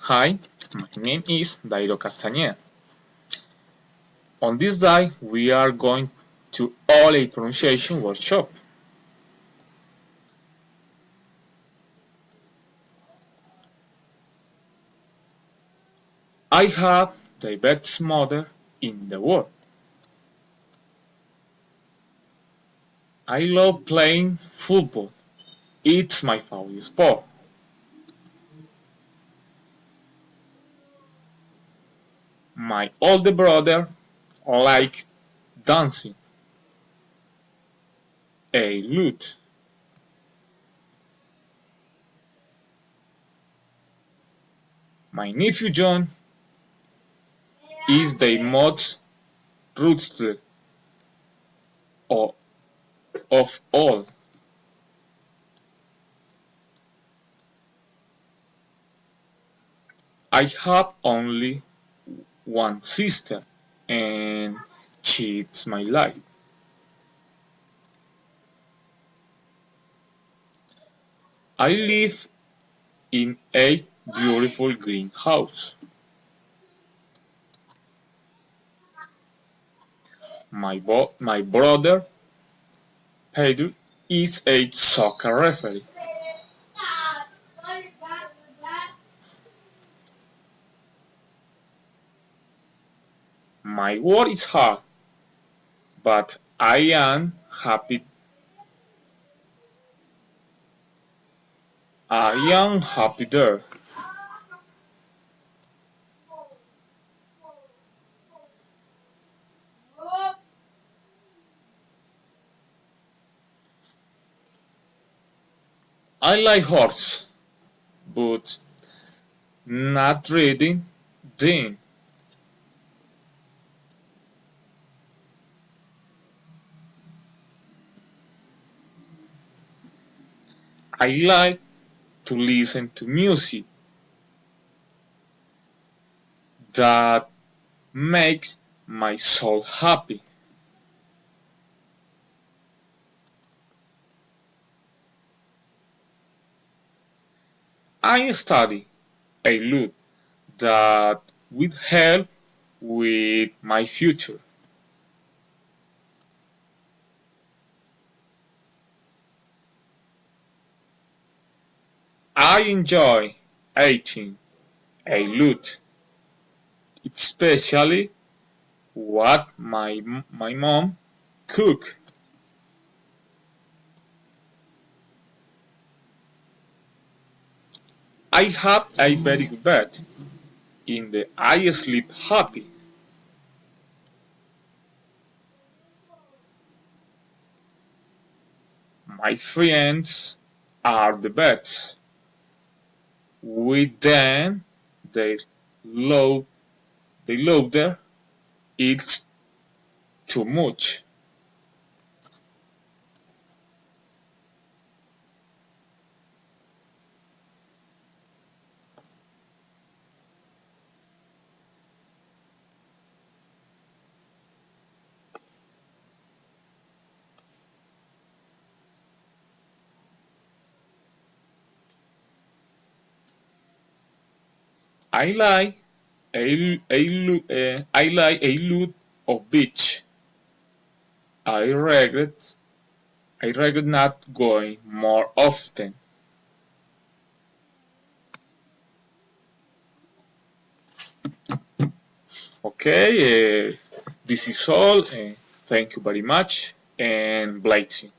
Hi, my name is Dairo Castañeda. On this day, we are going to all a pronunciation workshop. I have the best mother in the world. I love playing football. It's my favorite sport. My older brother likes dancing a lute. My nephew John is the most ruthless of all. I have only one sister, and she's my life. I live in a beautiful greenhouse. My brother Pedro is a soccer referee. My work is hard, but I am happy. I am happy there. I like horse, but not reading them. I like to listen to music that makes my soul happy. I study a lot that will help with my future. I enjoy eating a lot, especially what my mom cook. I have a very good bed in the I sleep happy. My friends are the best. With them, they love their eat too much. I like I like a lot of beach. I regret I regret not going more often. Okay, this is all. Thank you very much and blessing.